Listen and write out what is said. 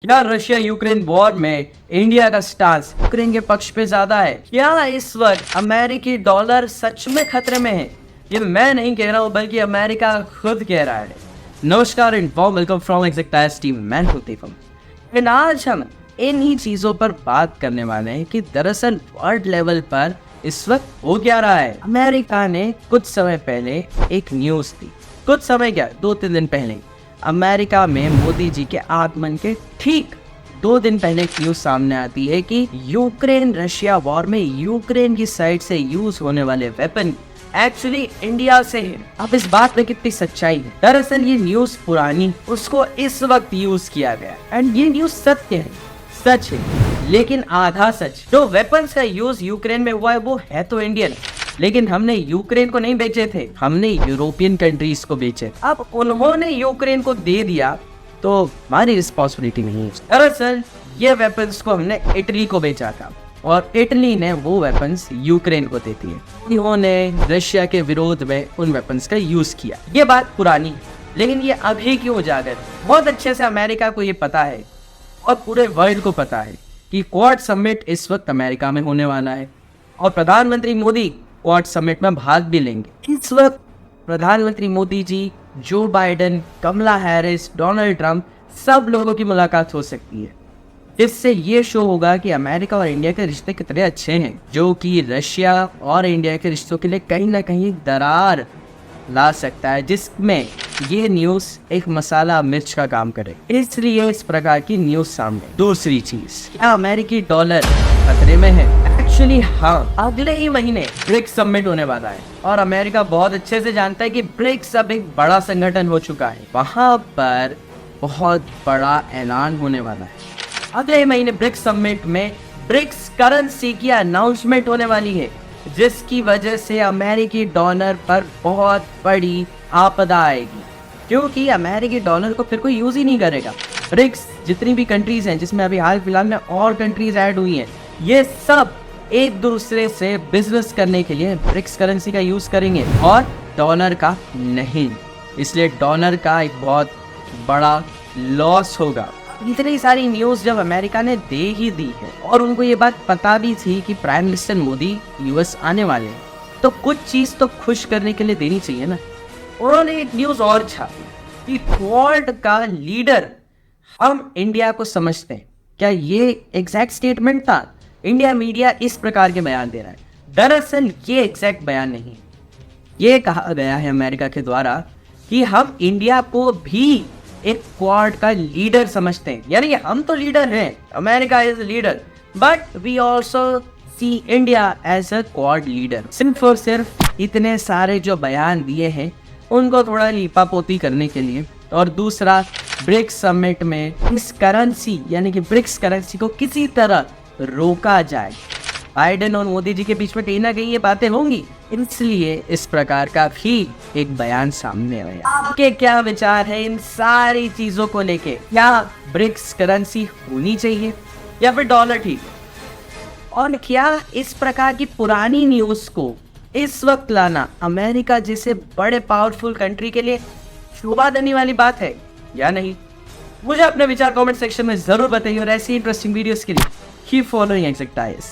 यार Russia Ukraine war में India का स्टांस यूक्रेन के पक्ष पे ज्यादा है। क्या इस वक्त अमेरिकी डॉलर सच में खतरे में है? ये मैं नहीं कह रहा हूँ बल्कि अमेरिका खुद कह रहा है। नमस्कार and warm welcome from Exactize team, मैं कुलदीपम। एंड आज हम इन्हीं चीजों पर बात करने वाले हैं कि दरअसल वर्ल्ड लेवल पर इस वक्त हो क्या रहा है। अमेरिका ने कुछ समय पहले एक न्यूज दी, कुछ समय क्या 2-3 दिन पहले अमेरिका में मोदी जी के आगमन के ठीक 2 दिन पहले एक न्यूज सामने आती है कि यूक्रेन रशिया वॉर में यूक्रेन की साइड से यूज होने वाले वेपन एक्चुअली इंडिया से है। अब इस बात में कितनी सच्चाई है? दरअसल ये न्यूज पुरानी, उसको इस वक्त यूज किया गया एंड ये न्यूज सत्य है, सच है, लेकिन आधा सच। जो वेपन्स का यूज यूक्रेन में हुआ है वो है तो इंडियन, लेकिन हमने यूक्रेन को नहीं बेचे थे, हमने यूरोपियन कंट्रीज को बेचे। अब उन्होंने यूक्रेन को दे दिया तो हमारी रिस्पॉन्सिबिलिटी नहीं है। दरअसल ये वेपन्स को हमने इटली को बेचा था और इटली ने वो वेपन्स यूक्रेन को देती है। इन्होंने रशिया के विरोध में उन वेपन्स का यूज किया। ये बात पुरानी, लेकिन ये अभी क्यों उजागर? बहुत अच्छे से अमेरिका को ये पता है और पूरे वर्ल्ड को पता है कि क्वाड समिट इस वक्त अमेरिका में होने वाला है और प्रधानमंत्री मोदी क्वाड समिट में भाग भी लेंगे। इस वक्त प्रधानमंत्री मोदी जी, जो बाइडेन, कमला हैरिस, डोनाल्ड ट्रंप, सब लोगों की मुलाकात हो सकती है, जिससे ये शो होगा कि अमेरिका और इंडिया के रिश्ते कितने अच्छे हैं, जो कि रशिया और इंडिया के रिश्तों के लिए कहीं ना कहीं दरार ला सकता है, जिसमें ये न्यूज एक मसाला मिर्च का काम करे। इसलिए इस प्रकार की न्यूज सामने। दूसरी चीज, क्या अमेरिकी डॉलर खतरे में है? एक्चुअली हाँ, अगले ही महीने ब्रिक्स समिट होने वाला है और अमेरिका बहुत अच्छे से जानता है कि ब्रिक्स अब एक बड़ा संगठन हो चुका है। वहां पर बहुत बड़ा ऐलान होने वाला है। अगले महीने ब्रिक्स समिट में ब्रिक्स करेंसी की अनाउंसमेंट होने वाली है, जिसकी वजह से अमेरिकी डॉलर पर बहुत बड़ी आपदा आएगी, क्योंकि अमेरिकी डॉलर को फिर कोई यूज ही नहीं करेगा। ब्रिक्स जितनी भी कंट्रीज हैं, जिसमें अभी हाल फिलहाल में और कंट्रीज ऐड हुई हैं, ये सब एक दूसरे से बिजनेस करने के लिए ब्रिक्स करेंसी का यूज करेंगे और डॉलर का नहीं। इसलिए डॉलर का एक बहुत बड़ा लॉस होगा। इतनी सारी न्यूज जब अमेरिका ने दे ही दी है और उनको ये बात पता भी थी कि प्राइम मिनिस्टर मोदी यूएस आने वाले हैं, तो कुछ चीज तो खुश करने के लिए देनी चाहिए ना। उन्होंने एक न्यूज और छापी कि क्वाड का लीडर हम इंडिया को समझते हैं। क्या ये एग्जैक्ट स्टेटमेंट था? इंडिया मीडिया इस प्रकार के बयान दे रहा है। दरअसल ये एग्जैक्ट बयान नहीं, ये कहा गया है अमेरिका के द्वारा कि हम इंडिया को भी एक क्वाड का लीडर समझते हैं। यानी हम तो लीडर हैं, America is leader, but we also see India as a quad leader. सिर्फ और सिर्फ इतने सारे जो बयान दिए हैं उनको थोड़ा लीपापोती करने के लिए, और दूसरा ब्रिक्स समिट में इस करेंसी यानी कि ब्रिक्स करेंसी को किसी तरह रोका जाए। बाइडेन और मोदी जी के बीच में कहीं ना कहीं ये बातें होंगी, इसलिए इस प्रकार का भी एक बयान सामने आया। आपके क्या विचार है इन सारी चीजों को लेके? क्या ब्रिक्स करेंसी होनी चाहिए या फिर डॉलर ठीक है? और क्या इस प्रकार की पुरानी न्यूज को इस वक्त लाना अमेरिका जैसे बड़े पावरफुल कंट्री के लिए शोभा देने वाली बात है या नहीं? मुझे अपने विचार कमेंट सेक्शन में जरूर बताइए और ऐसी इंटरेस्टिंग वीडियोस के लिए कीप फॉलोइंग एग्जैक्टाइज।